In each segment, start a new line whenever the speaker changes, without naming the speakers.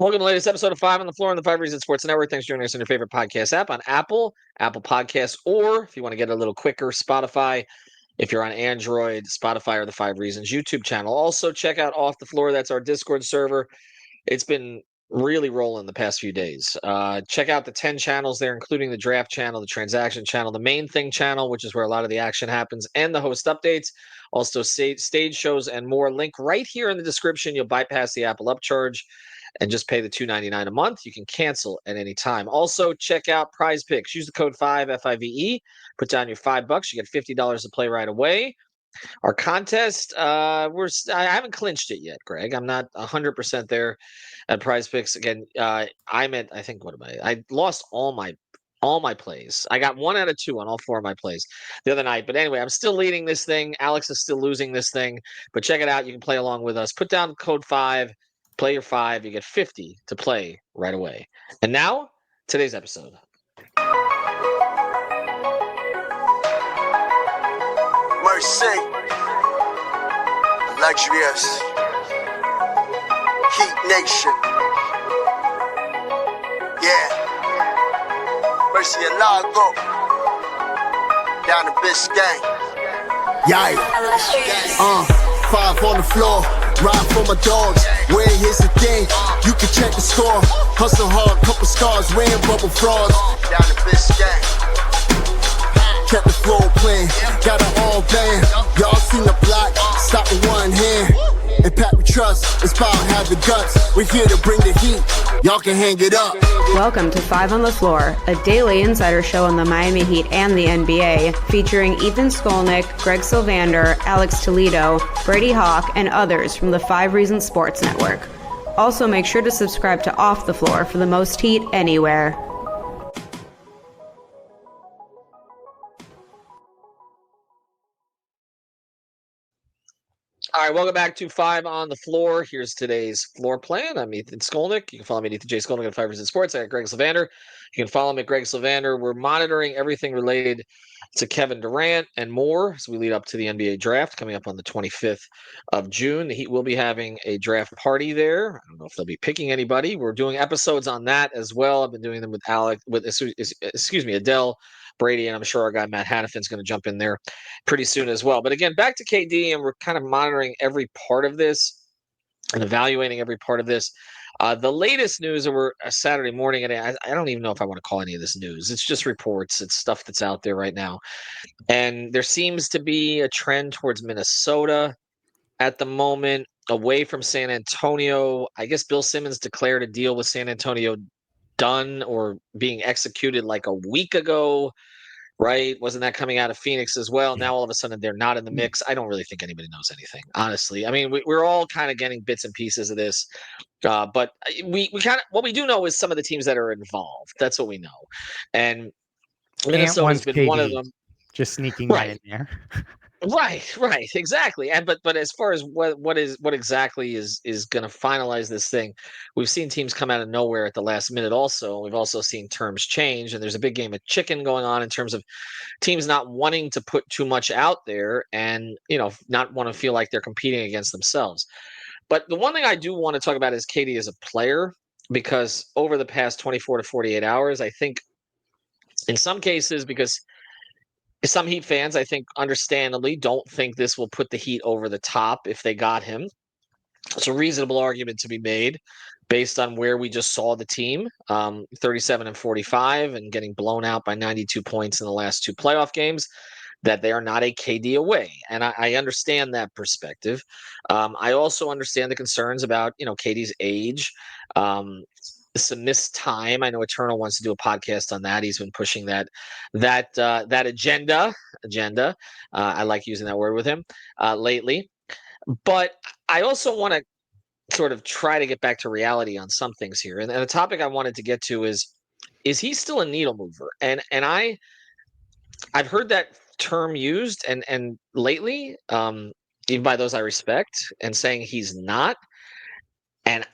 Welcome to the latest episode of Five on the Floor on the Five Reasons Sports Network. Thanks for joining us on your favorite podcast app on Apple Podcasts, or if you want to get a little quicker, Spotify. If you're on Android, Spotify or the Five Reasons YouTube channel. Also, check out Off the Floor. That's our Discord server. It's been really rolling the past few days. Check out the 10 channels there, including the draft channel, the transaction channel, the main thing channel, which is where a lot of the action happens, and the host updates. Also, stage shows and more. Link right here in the description. You'll bypass the Apple upcharge and just pay the $2.99 a month. You can cancel at any time. Also, check out Prize Picks. Use the code 5 FIVE. Put down your $5. You get $50 to play right away. Our contest, I haven't clinched it yet, Greg. I'm not 100% there at Prize Picks. Again, I'm at, I think, what am I lost all my plays. I got 1 out of 2 on all 4 of my plays the other night. But anyway, I'm still leading this thing. Alex is still losing this thing. But check it out. You can play along with us. Put down code 5, play your 5. You get 50 to play right away. And now, today's episode.
Mercy, luxurious, Heat Nation, yeah, Mercy and Lago, down to Biscayne, yeah, 5 on the floor, ride for my dogs, where here's the thing, you can check the score, hustle hard, couple scars, wearing bubble frogs, down to Biscayne. Kept the flow playing, got it all band. Y'all seen the block, stop with one hand. And Pat we trust, it's power, have the guts. We're here to bring the heat, y'all can hang it up.
Welcome to Five on the Floor, a daily insider show on the Miami Heat and the NBA, featuring Ethan Skolnick, Greg Sylvander, Alex Toledo, Brady Hawk, and others from the Five Reasons Sports Network. Also, make sure to subscribe to Off the Floor for the most heat anywhere.
All right, welcome back to Five on the Floor. Here's today's floor plan. I'm Ethan Skolnick. You can follow me at Ethan J. Skolnick at Five Reasons Sports. I got Greg Sylvander. You can follow me at Greg Sylvander. We're monitoring everything related to Kevin Durant and more as we lead up to the NBA draft coming up on the 25th of June. The Heat will be having a draft party there. I don't know if they'll be picking anybody. We're doing episodes on that as well. I've been doing them with Adele, Brady, and I'm sure our guy Matt Hannafin's going to jump in there pretty soon as well. But again, back to KD, and we're kind of monitoring every part of this and evaluating every part of this. The latest news over a Saturday morning, and I don't even know if I want to call any of this news. It's just reports. It's stuff that's out there right now. And there seems to be a trend towards Minnesota at the moment, away from San Antonio. I guess Bill Simmons declared a deal with San Antonio done or being executed like a week ago. Right? Wasn't that coming out of Phoenix as well? Now all of a sudden they're not in the mix. I don't really think anybody knows anything, honestly. I mean, we're all kind of getting bits and pieces of this, but we kind of what we do know is some of the teams that are involved. That's what we know, and Minnesota's been one of them.
Just sneaking that in there.
Right, exactly. And but as far as what exactly is going to finalize this thing, we've seen teams come out of nowhere at the last minute. Also, we've also seen terms change, and there's a big game of chicken going on in terms of teams not wanting to put too much out there, and not want to feel like they're competing against themselves. But the one thing I do want to talk about is KD as a player, because over the past 24 to 48 hours, I think in some cases, because some Heat fans, I think, understandably, don't think this will put the Heat over the top if they got him. It's a reasonable argument to be made based on where we just saw the team, 37 and 45, and getting blown out by 92 points in the last 2 playoff games, that they are not a KD away. And I understand that perspective. I also understand the concerns about, KD's age. Some missed time. I know Eternal wants to do a podcast on that. He's been pushing that agenda. I like using that word with him lately. But I also want to sort of try to get back to reality on some things here. And the topic I wanted to get to is he still a needle mover? And I've heard that term used and lately, even by those I respect, and saying he's not. And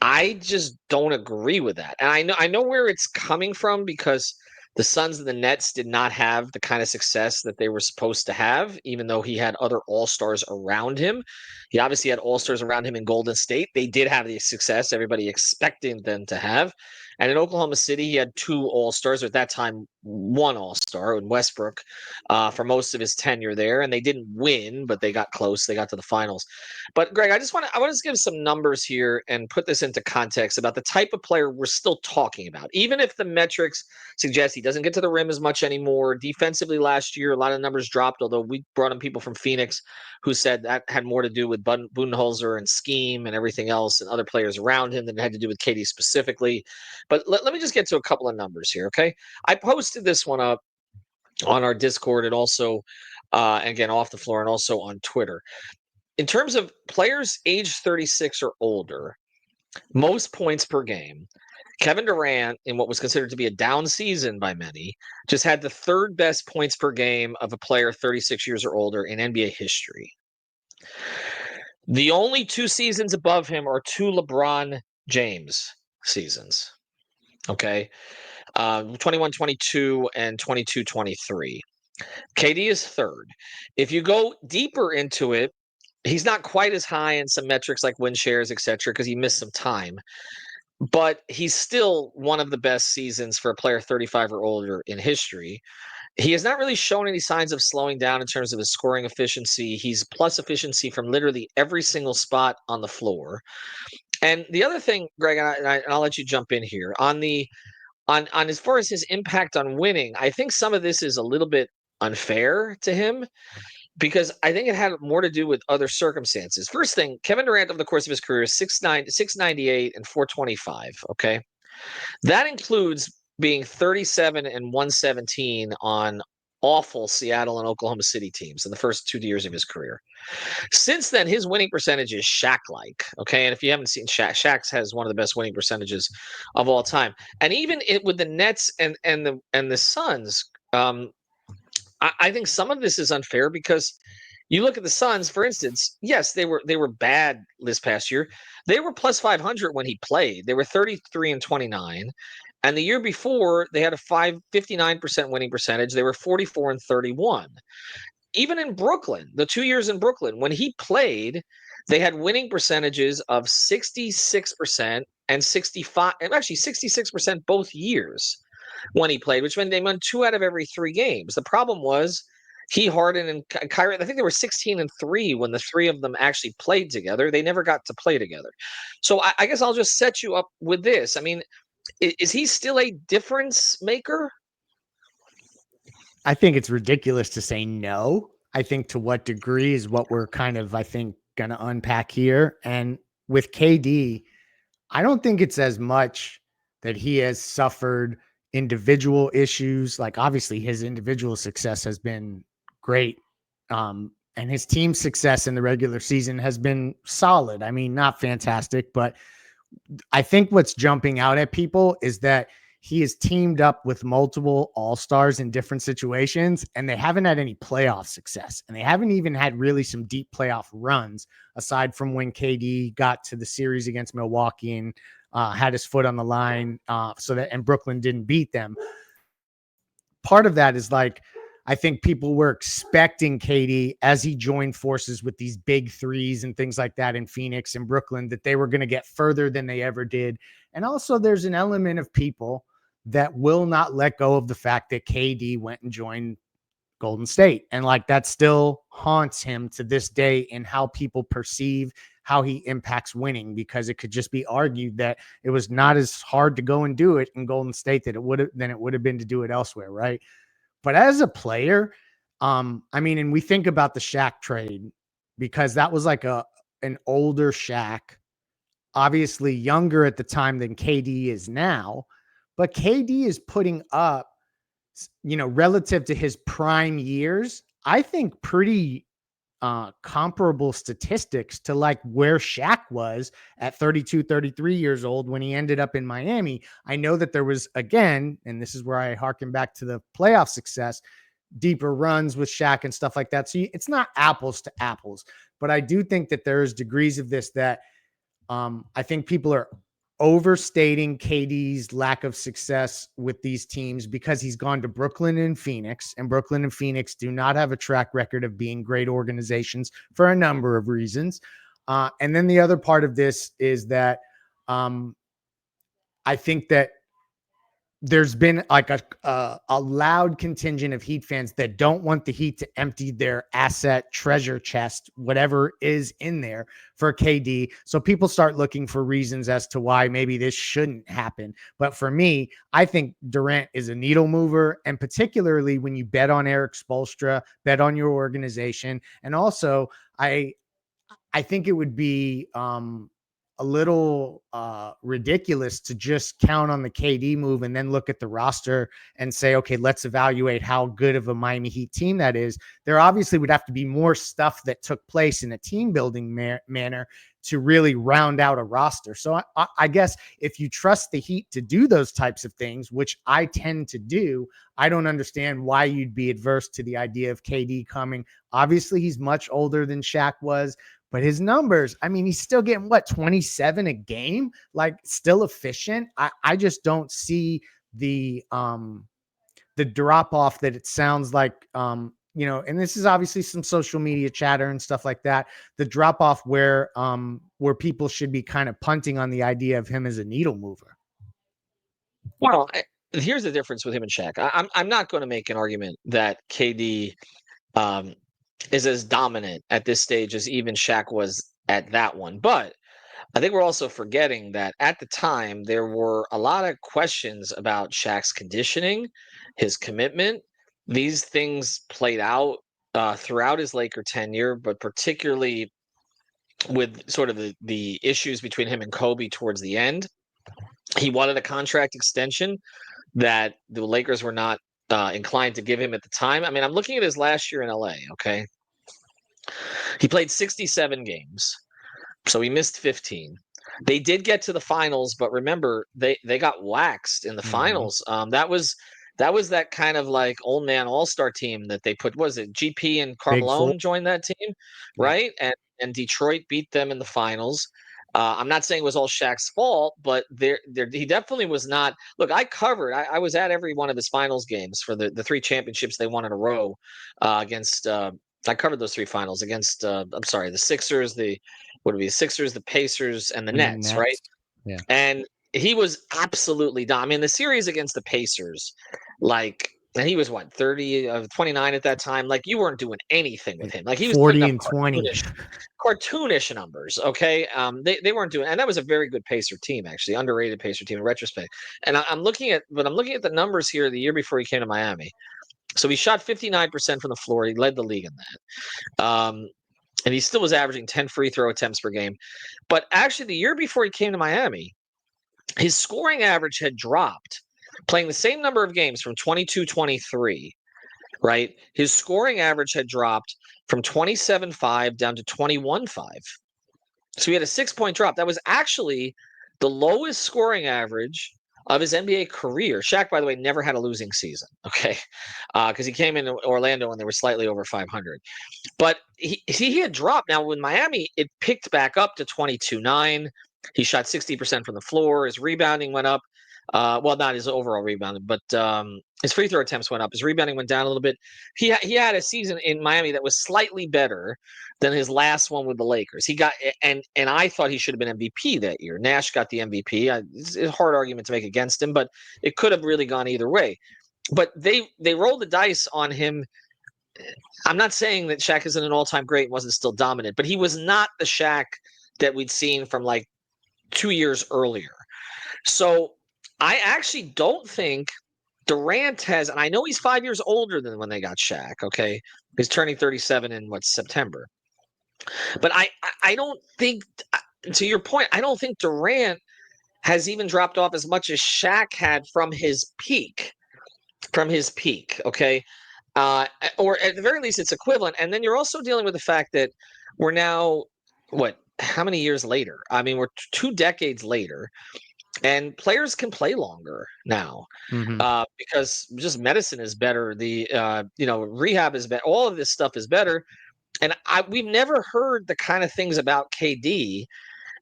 I just don't agree with that. And I know where it's coming from, because The Suns and the Nets did not have the kind of success that they were supposed to have, even though he had other all-stars around him. He obviously had all-stars around him in Golden State. They did have the success everybody expecting them to have. And in Oklahoma City, he had two all-stars, or at that time, one all-star in Westbrook for most of his tenure there. And they didn't win, but they got close. They got to the finals. But Greg, I want to give some numbers here and put this into context about the type of player we're still talking about. Even if the metrics suggest he doesn't get to the rim as much anymore. Defensively last year, a lot of numbers dropped, although we brought in people from Phoenix who said that had more to do with Budenholzer and scheme and everything else and other players around him than it had to do with KD specifically. But let me just get to a couple of numbers here, okay? I posted this one up on our Discord and also, again, off the floor and also on Twitter. In terms of players age 36 or older, most points per game, Kevin Durant, in what was considered to be a down season by many, just had the third best points per game of a player 36 years or older in NBA history. The only two seasons above him are two LeBron James seasons. Okay. 21-22 and 22-23. KD is third. If you go deeper into it, he's not quite as high in some metrics like win shares, etc., because he missed some time. But he's still one of the best seasons for a player 35 or older in history. He has not really shown any signs of slowing down in terms of his scoring efficiency. He's plus efficiency from literally every single spot on the floor. And the other thing, Greg, and I'll let you jump in here on as far as his impact on winning. I think some of this is a little bit unfair to him because I think it had more to do with other circumstances. First thing, Kevin Durant over the course of his career is 6'9", 698 and 425. Okay, that includes being 37 and 117 on awful Seattle and Oklahoma City teams in the first 2 years of his career. Since then, his winning percentage is Shaq-like. Okay, and if you haven't seen Shaq has one of the best winning percentages of all time. And even with the Nets and the Suns, I think some of this is unfair because you look at the Suns, for instance. Yes, they were bad this past year. They were plus 500 when he played. They were 33 and 29. And the year before, they had a 59% winning percentage. They were 44 and 31. Even in Brooklyn, the 2 years in Brooklyn, when he played, they had winning percentages of 66% and 65, and actually 66% both years when he played, which meant they won 2 out of every 3 games. The problem was he, Harden, and Kyrie, I think they were 16 and 3 when the 3 of them actually played together. They never got to play together. So I guess I'll just set you up with this. I mean, is he still a difference maker?
I think it's ridiculous to say no. I think to what degree is what we're kind of, I think, going to unpack here. And with KD, I don't think it's as much that he has suffered individual issues. Like obviously his individual success has been great. And his team success in the regular season has been solid. I mean, not fantastic, but I think what's jumping out at people is that he has teamed up with multiple all-stars in different situations, and they haven't had any playoff success. And they haven't even had really some deep playoff runs, aside from when KD got to the series against Milwaukee and had his foot on the line and Brooklyn didn't beat them. Part of that is like, I think people were expecting KD as he joined forces with these big threes and things like that in Phoenix and Brooklyn, that they were going to get further than they ever did. And also there's an element of people that will not let go of the fact that KD went and joined Golden State. And like that still haunts him to this day in how people perceive how he impacts winning, because it could just be argued that it was not as hard to go and do it in Golden State than it would have been to do it elsewhere. Right. But as a player, I mean, and we think about the Shaq trade because that was like an older Shaq, obviously younger at the time than KD is now, but KD is putting up, relative to his prime years, I think pretty comparable statistics to like where Shaq was at 32, 33 years old when he ended up in Miami. I know that there was, again, and this is where I harken back to the playoff success, deeper runs with Shaq and stuff like that. So it's not apples to apples, but I do think that there's degrees of this that I think people are overstating KD's lack of success with these teams because he's gone to Brooklyn and Phoenix, and Brooklyn and Phoenix do not have a track record of being great organizations for a number of reasons. And then the other part of this is that I think that there's been like a loud contingent of Heat fans that don't want the Heat to empty their asset treasure chest, whatever is in there, for KD. So people start looking for reasons as to why maybe this shouldn't happen. But for me, I think Durant is a needle mover, and particularly when you bet on Eric Spoelstra, bet on your organization. And also, I think it would be a little ridiculous to just count on the KD move and then look at the roster and say, okay, let's evaluate how good of a Miami Heat team that is. There obviously would have to be more stuff that took place in a team building manner to really round out a roster. So I guess if you trust the Heat to do those types of things, which I tend to do, I don't understand why you'd be adverse to the idea of KD coming. Obviously, he's much older than Shaq was, but his numbers, I mean, he's still getting 27 a game, like still efficient. I just don't see the drop off that it sounds like, and this is obviously some social media chatter and stuff like that. The drop off where people should be kind of punting on the idea of him as a needle mover.
Well, here's the difference with him and Shaq. I'm not going to make an argument that KD is as dominant at this stage as even Shaq was at that one. But I think we're also forgetting that at the time, there were a lot of questions about Shaq's conditioning, his commitment. These things played out throughout his Laker tenure, but particularly with sort of the issues between him and Kobe towards the end. He wanted a contract extension that the Lakers were not inclined to give him at the time. I mean, I'm looking at his last year in LA, okay? He played 67 games, so he missed 15. They did get to the finals, but remember, they got waxed in the finals. That was that kind of like old man all-star team that they put. Was it GP and Carmelo joined that team, right? And Detroit beat them in the finals. I'm not saying it was all Shaq's fault, but he definitely was not. Look, I covered. I was at every one of his finals games for the 3 championships they won in a row against. I covered those 3 finals against. The Sixers. The Sixers, the Pacers, and the Nets, right?
Yeah.
And he was absolutely dominant. I mean, the series against the Pacers, and he was 30 of 29 at that time. Like, you weren't doing anything with him. Like, he was
40 and 20.
Cartoonish numbers. Okay. They weren't doing, and that was a very good Pacer team, actually, underrated Pacer team in retrospect. And I'm looking at the numbers here the year before he came to Miami. So he shot 59% from the floor. He led the league in that. And he still was averaging 10 free throw attempts per game. But actually, the year before he came to Miami, his scoring average had dropped, playing the same number of games from 22-23, right? His scoring average had dropped from 27.5 down to 21.5. So he had a 6-point drop. That was actually the lowest scoring average of his NBA career. Shaq, by the way, never had a losing season, okay? Because he came into Orlando and they were slightly over 500. But he had dropped. Now, with Miami, it picked back up to 22.9. He shot 60% from the floor. His rebounding went up. Well, not his overall rebounding, but his free throw attempts went up. His rebounding went down a little bit. He had a season in Miami that was slightly better than his last one with the Lakers. He got and I thought he should have been MVP that year. Nash got the MVP. It's a hard argument to make against him, but it could have really gone either way. But they rolled the dice on him. I'm not saying that Shaq isn't an all-time great and wasn't still dominant, but he was not the Shaq that we'd seen from like 2 years earlier. So I actually don't think Durant has, and I know he's 5 years older than when they got Shaq, okay? He's turning 37 in September. But I don't think, to your point, I don't think Durant has even dropped off as much as Shaq had from his peak, okay? Or at the very least, it's equivalent. And then you're also dealing with the fact that we're now, how many years later? I mean, we're 2 decades later, and players can play longer now because just medicine is better. The rehab is better. All of this stuff is better. And we've never heard the kind of things about KD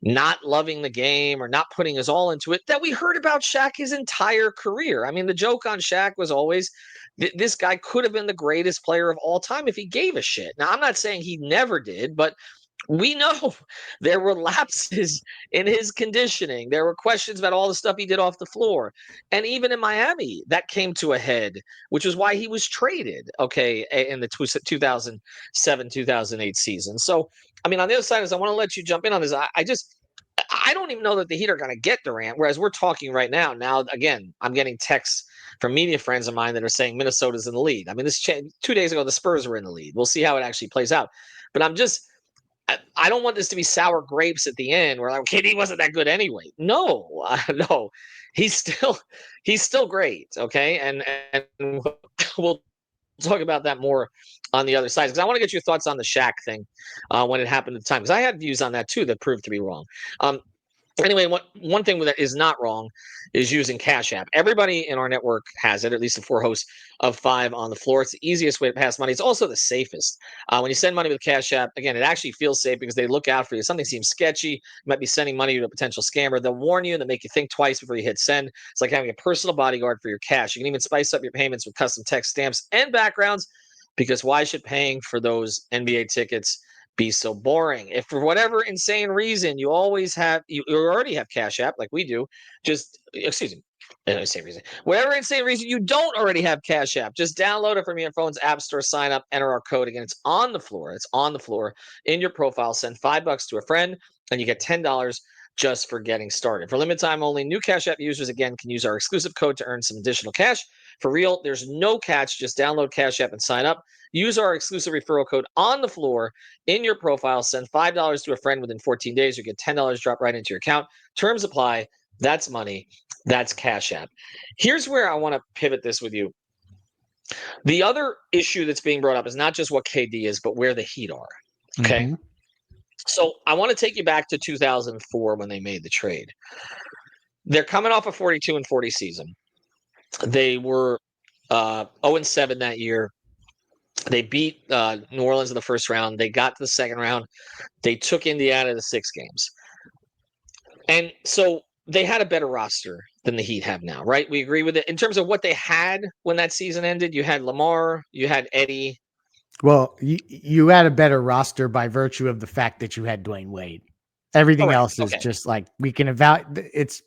not loving the game or not putting his all into it that we heard about Shaq his entire career. I mean, the joke on Shaq was always this guy could have been the greatest player of all time if he gave a shit. Now, I'm not saying he never did, but we know there were lapses in his conditioning. There were questions about all the stuff he did off the floor. And even in Miami, that came to a head, which is why he was traded, okay, in the 2007 2008 season. So, I mean, on the other side, is I want to let you jump in on this. I don't even know that the Heat are going to get Durant, whereas we're talking right now. Now, again, I'm getting texts from media friends of mine that are saying Minnesota's in the lead. I mean, 2 days ago, the Spurs were in the lead. We'll see how it actually plays out. But I don't want this to be sour grapes at the end where like KD wasn't that good anyway. No, no, he's still great. Okay, and we'll talk about that more on the other side because I want to get your thoughts on the Shaq thing when it happened at the time because I had views on that too that proved to be wrong. Anyway, one thing that is not wrong is using Cash App. Everybody in our network has it, at least the 4 hosts of 5 on the floor. It's the easiest way to pass money. It's also the safest. When you send money with Cash App, again, it actually feels safe because they look out for you. Something seems sketchy. You might be sending money to a potential scammer. They'll warn you and they make you think twice before you hit send. It's like having a personal bodyguard for your cash. You can even spice up your payments with custom text stamps and backgrounds because why should paying for those NBA tickets be so boring? If for whatever insane reason you already have Cash App like we do, insane reason. Whatever insane reason you don't already have Cash App, just download it from your phone's app store, sign up, enter our code. Again, it's on the floor. It's on the floor in your profile. Send $5 to a friend, and you get $10 just for getting started. For limited time only, new Cash App users again can use our exclusive code to earn some additional cash. For real, there's no catch. Just download Cash App and sign up. Use our exclusive referral code on the floor in your profile. Send $5 to a friend within 14 days. You get $10 drop right into your account. Terms apply. That's money. That's Cash App. Here's where I want to pivot this with you. The other issue that's being brought up is not just what KD is, but where the Heat are. Okay. Mm-hmm. So I want to take you back to 2004 when they made the trade. They're coming off a 42-40 season. They were 0-7 that year. They beat New Orleans in the first round. They got to the second round. They took Indiana to 6 games. And so they had a better roster than the Heat have now, right? We agree with it. In terms of what they had when that season ended, you had Lamar, you had Eddie.
Well, you had a better roster by virtue of the fact that you had Dwayne Wade. Everything else is just like we can evaluate. It's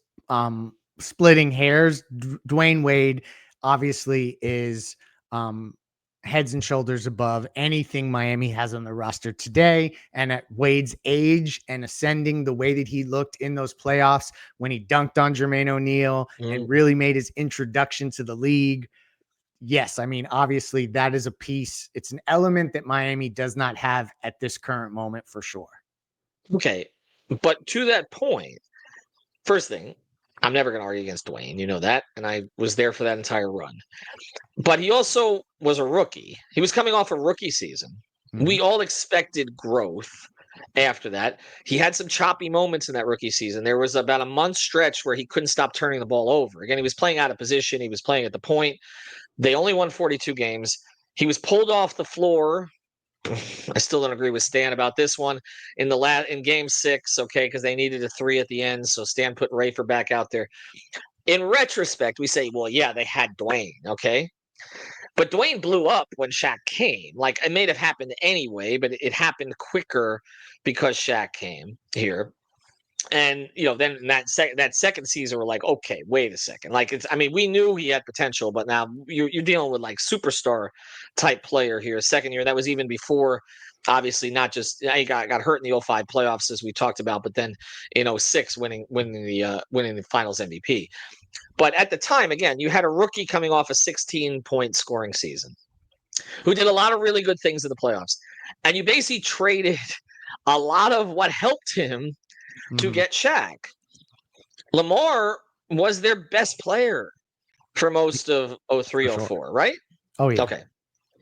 splitting hairs. Dwayne Wade obviously is heads and shoulders above anything Miami has on the roster today. And at Wade's age and ascending the way that he looked in those playoffs when he dunked on Jermaine O'Neal and really made his introduction to the league. Yes, I mean, obviously that is a piece. It's an element that Miami does not have at this current moment for sure.
Okay. But to that point, first thing, I'm never going to argue against Dwayne. You know that. And I was there for that entire run. But he also was a rookie. He was coming off a rookie season. Mm-hmm. We all expected growth after that. He had some choppy moments in that rookie season. There was about a month stretch where he couldn't stop turning the ball over. Again, he was playing out of position. He was playing at the point. They only won 42 games. He was pulled off the floor. I still don't agree with Stan about this one in game 6, okay, because they needed a 3 at the end. So Stan put Rafer back out there. In retrospect, we say, well, yeah, they had Dwayne, okay? But Dwayne blew up when Shaq came. Like, it may have happened anyway, but it happened quicker because Shaq came here. And, you know, then that second season, we're like, okay, wait a second. Like, we knew he had potential, but now you're dealing with like superstar type player here. Second year, that was even before, obviously, not just he got hurt in the 05 playoffs, as we talked about, but then in 06 winning the finals MVP. But at the time, again, you had a rookie coming off a 16-point scoring season who did a lot of really good things in the playoffs. And you basically traded a lot of what helped him to get Shaq. Lamar was their best player for most of 03-04, right?
Oh, yeah.
Okay.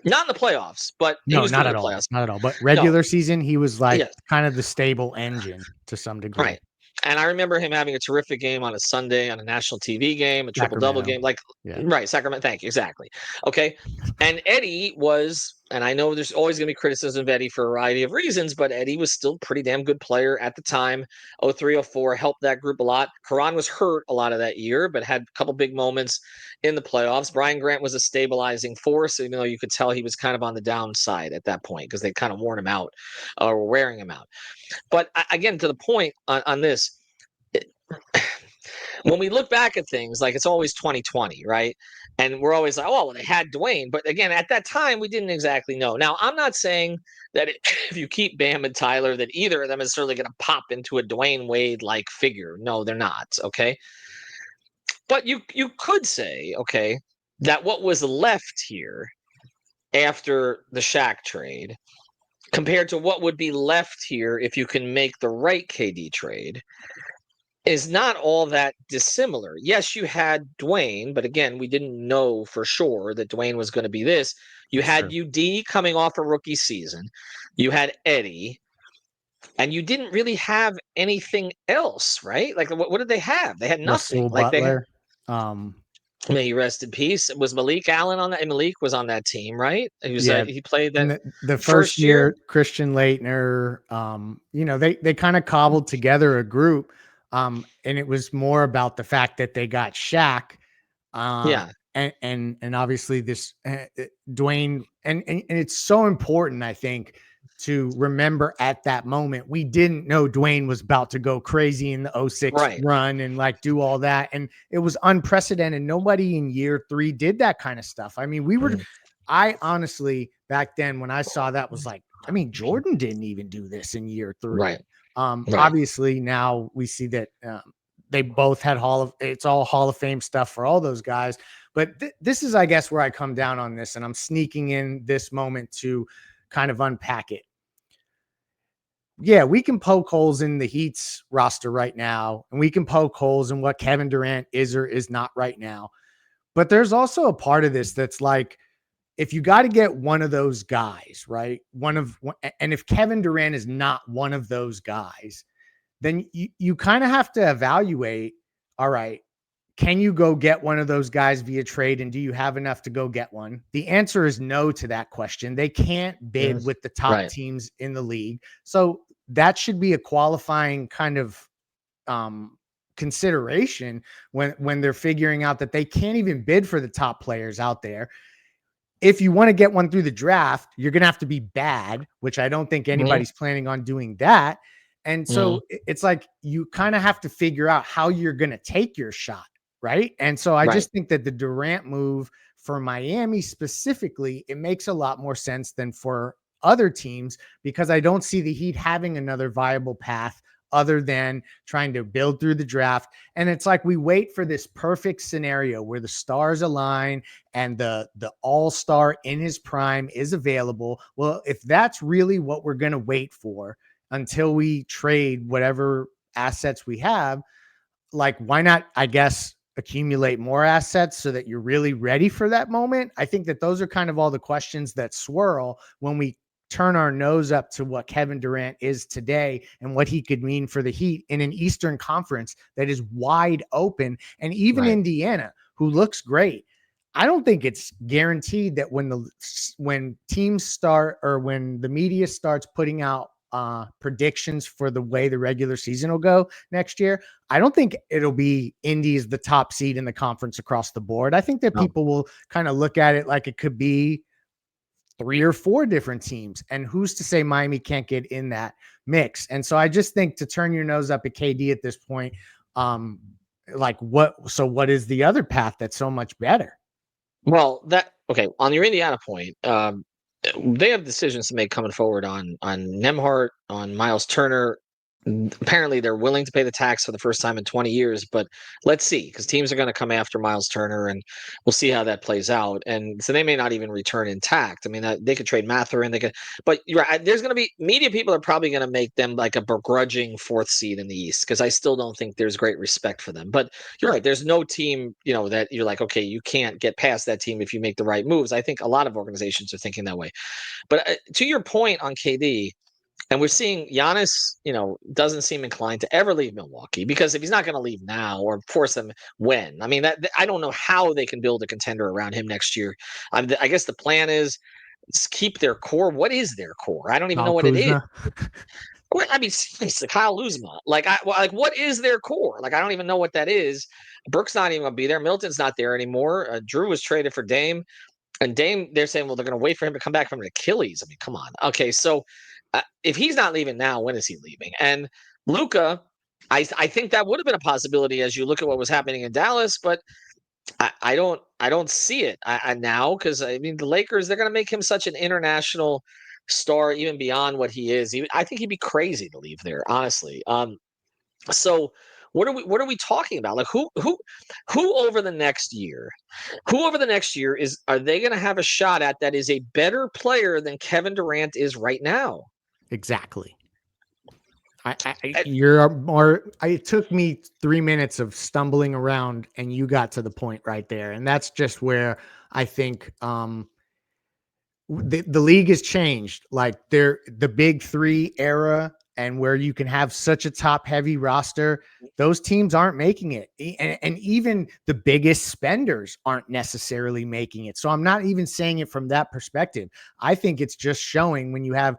Not in the playoffs, but
he was not at all. Playoffs. Not at all. But regular season, he was like kind of the stable engine to some degree.
Right. And I remember him having a terrific game on a Sunday on a national TV game, a triple-double game. Right, Sacramento. Thank you. Exactly. Okay. And Eddie was and I know there's always going to be criticism of Eddie for a variety of reasons, but Eddie was still a pretty damn good player at the time. 03, 04 helped that group a lot. Karan was hurt a lot of that year, but had a couple big moments in the playoffs. Brian Grant was a stabilizing force, even though you could tell he was kind of on the downside at that point because they kind of worn him out or were wearing him out. But again, to the point on this, when we look back at things, like it's always 2020, right? And we're always like, oh, well, they had Dwayne. But again, at that time, we didn't exactly know. Now, I'm not saying that if you keep Bam and Tyler, that either of them is necessarily going to pop into a Dwayne Wade-like figure. No, they're not, okay? But you could say, okay, that what was left here after the Shaq trade compared to what would be left here if you can make the right KD trade is not all that dissimilar. Yes, you had Dwayne, but again, we didn't know for sure that Dwayne was going to be this. You had UD coming off a rookie season. You had Eddie, and you didn't really have anything else, right? Like, what did they have? They had nothing.
Russell
Like
Butler.
May he rest in peace. Was Malik Allen on that? And Malik was on that team, right? He was.
Yeah.
He played that
the first year, Christian Laettner. They kind of cobbled together a group. And it was more about the fact that they got Shaq. And obviously this Dwayne, and it's so important, I think, to remember at that moment, we didn't know Dwayne was about to go crazy in the 06 run and like do all that. And it was unprecedented. Nobody in year 3 did that kind of stuff. I mean, I honestly, back then when I saw that was like, I mean, Jordan didn't even do this in year 3. Obviously now we see that they both had it's all Hall of Fame stuff for all those guys. But this is, I guess, where I come down on this, and I'm sneaking in this moment to kind of unpack it. Yeah, we can poke holes in the Heat's roster right now, and we can poke holes in what Kevin Durant is or is not right now. But there's also a part of this that's like, if you got to get one of those guys, right? And if Kevin Durant is not one of those guys, then you kind of have to evaluate, all right, can you go get one of those guys via trade? And do you have enough to go get one? The answer is no to that question. They can't bid with the top teams in the league. So that should be a qualifying kind of consideration when they're figuring out that they can't even bid for the top players out there. If you want to get one through the draft, you're going to have to be bad, which I don't think anybody's planning on doing that. And so it's like, you kind of have to figure out how you're going to take your shot. Right. And so I just think that the Durant move for Miami specifically, it makes a lot more sense than for other teams, because I don't see the Heat having another viable path other than trying to build through the draft. And it's like, we wait for this perfect scenario where the stars align and the all-star in his prime is available. Well, if that's really what we're going to wait for until we trade whatever assets we have, like, why not, I guess, accumulate more assets so that you're really ready for that moment? I think that those are kind of all the questions that swirl when we turn our nose up to what Kevin Durant is today and what he could mean for the Heat in an Eastern Conference that is wide open. And even Indiana, who looks great, I don't think it's guaranteed that when teams start, or when the media starts putting out predictions for the way the regular season will go next year, I don't think it'll be Indy is the top seed in the conference across the board. I think that people will kind of look at it like it could be 3 or 4 different teams, and who's to say Miami can't get in that mix? And so I just think, to turn your nose up at KD at this point, what is the other path that's so much better?
Well, on your Indiana point, they have decisions to make coming forward on Nembhard, on Miles Turner. Apparently, they're willing to pay the tax for the first time in 20 years, but let's see, because teams are going to come after Miles Turner, and we'll see how that plays out. And so they may not even return intact. I mean, they could trade Mathurin, but you're right, there's going to be media people are probably going to make them like a begrudging 4th seed in the East, because I still don't think there's great respect for them. But you're right, there's no team, that you're like, okay, you can't get past that team if you make the right moves. I think a lot of organizations are thinking that way. But to your point on KD, and we're seeing Giannis, doesn't seem inclined to ever leave Milwaukee, because if he's not going to leave now, or force them when, I mean, I don't know how they can build a contender around him next year. I guess the plan is keep their core. What is their core? I don't even know
Kyle
what it is.
Kuzma.
I mean, seriously, Kyle Luzma. Like, what is their core? Like, I don't even know what that is. Brooks not even gonna be there. Milton's not there anymore. Drew was traded for Dame, and Dame. They're saying, well, they're gonna wait for him to come back from an Achilles. I mean, come on. Okay, so if he's not leaving now, when is he leaving? And Luka, I think that would have been a possibility as you look at what was happening in Dallas, but I don't see it now because I mean the Lakers, they're going to make him such an international star even beyond what he is. I think he'd be crazy to leave there, honestly. So what are we talking about? Like who over the next year, are they going to have a shot at that is a better player than Kevin Durant is right now?
Exactly.
And-
You're more. It took me 3 minutes of stumbling around, and you got to the point right there. And that's just where I think the league has changed. Like the big three era, and where you can have such a top heavy roster, those teams aren't making it, and even the biggest spenders aren't necessarily making it. So I'm not even saying it from that perspective. I think it's just showing when you have.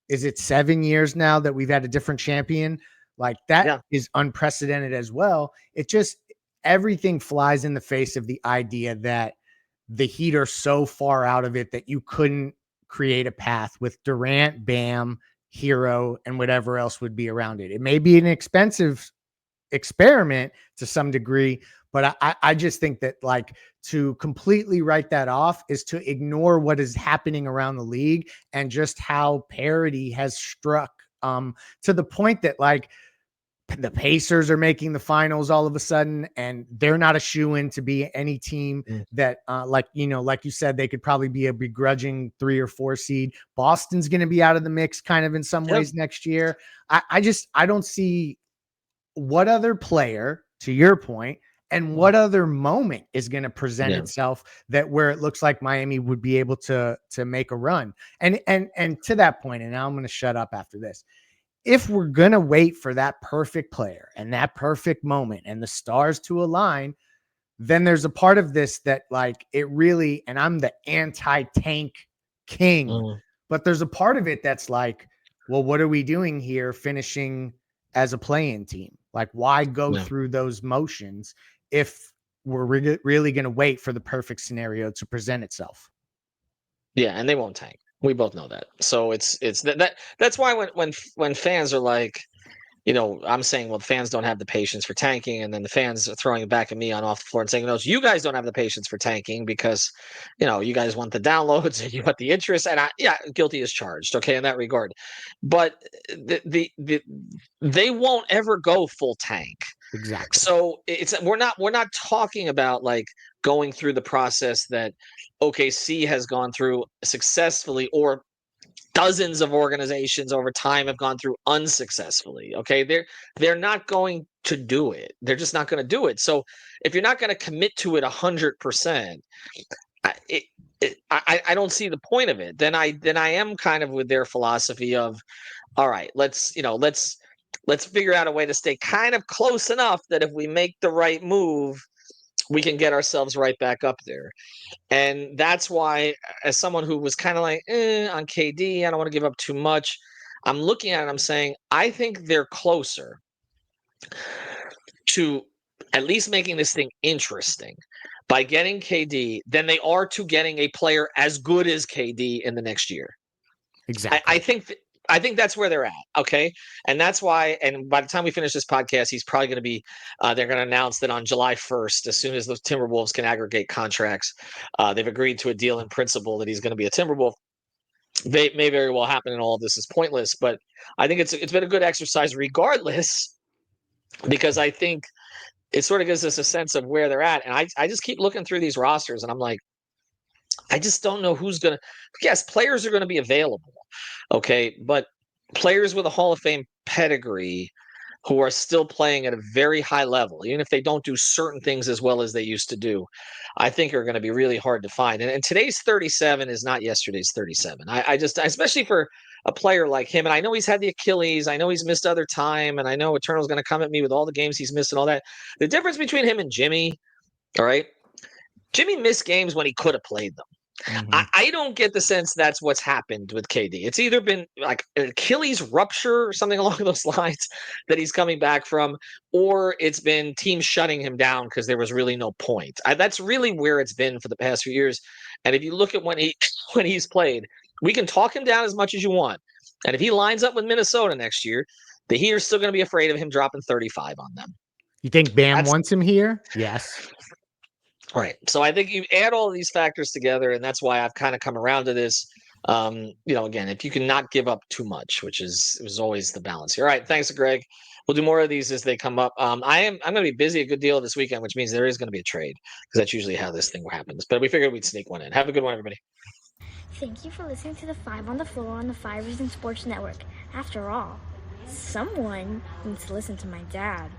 Is it 7 years now that we've had a different champion? Like that is unprecedented as well. It just, everything flies in the face of the idea that the Heat are so far out of it that you couldn't create a path with Durant, Bam, Hero, and whatever else would be around it. It may be an expensive experiment to some degree, but I just think that like to completely write that off is to ignore what is happening around the league and just how parity has struck to the point that like the Pacers are making the finals all of a sudden, and they're not a shoe-in to be any team that like you said, they could probably be a begrudging 3 or 4 seed. Boston's going to be out of the mix kind of in some ways next year. I don't see what other player, to your point, and what other moment is going to present itself that where it looks like Miami would be able to make a run. And to that point, and now I'm going to shut up after this. If we're going to wait for that perfect player and that perfect moment and the stars to align, then there's a part of this that like it really, and I'm the anti-tank king, but there's a part of it that's like, well, what are we doing here finishing as a play-in team? Like, why go through those motions if we're really going to wait for the perfect scenario to present itself?
Yeah, and they won't tank. We both know that. So it's that's why when fans are like, I'm saying, well, the fans don't have the patience for tanking, and then the fans are throwing it back at me on off the floor and saying, no, you guys don't have the patience for tanking because, you guys want the downloads and you want the interest, and guilty as charged, okay, in that regard. But they won't ever go full tank.
Exactly.
So we're not talking about like going through the process that OKC has gone through successfully, or dozens of organizations over time have gone through unsuccessfully. Okay, they're not going to do it. They're just not going to do it. So if you're not going to commit to it 100%, I don't see the point of it. Then I am kind of with their philosophy of, all right, let's figure out a way to stay kind of close enough that if we make the right move, we can get ourselves right back up there. And that's why, as someone who was kind of like on KD, I don't want to give up too much. I'm looking at it, I'm saying, I think they're closer to at least making this thing interesting by getting KD than they are to getting a player as good as KD in the next year.
Exactly.
I think that's where they're at. Okay. And that's why, and by the time we finish this podcast, he's probably going to be, they're going to announce that on July 1st, as soon as the Timberwolves can aggregate contracts, they've agreed to a deal in principle that he's going to be a Timberwolf. They may very well happen, and all of this is pointless, but I think it's been a good exercise regardless, because I think it sort of gives us a sense of where they're at. And I just keep looking through these rosters and I'm like, I just don't know who's going to, yes, players are going to be available. Okay. But players with a Hall of Fame pedigree who are still playing at a very high level, even if they don't do certain things as well as they used to do, I think are going to be really hard to find. And today's 37 is not yesterday's 37. I just, especially for a player like him, and I know he's had the Achilles, I know he's missed other time, and I know Eternal's going to come at me with all the games he's missed and all that. The difference between him and Jimmy, all right, Jimmy missed games when he could have played them. I don't get the sense that's what's happened with KD. It's either been like an Achilles rupture or something along those lines that he's coming back from, or it's been teams shutting him down because there was really no point. That's really where it's been for the past few years. And if you look at when he's played, we can talk him down as much as you want. And if he lines up with Minnesota next year, the Heat are still going to be afraid of him dropping 35 on them.
You think Bam wants him here? Yes.
Right. So I think you add all of these factors together, and that's why I've kind of come around to this. Again, if you can not give up too much, which was always the balance here. All right. Thanks, Greg. We'll do more of these as they come up. I'm going to be busy a good deal this weekend, which means there is going to be a trade because that's usually how this thing happens. But we figured we'd sneak one in. Have a good one, everybody.
Thank you for listening to the 5 on the Floor on the 5 Reasons Sports Network. After all, someone needs to listen to my dad.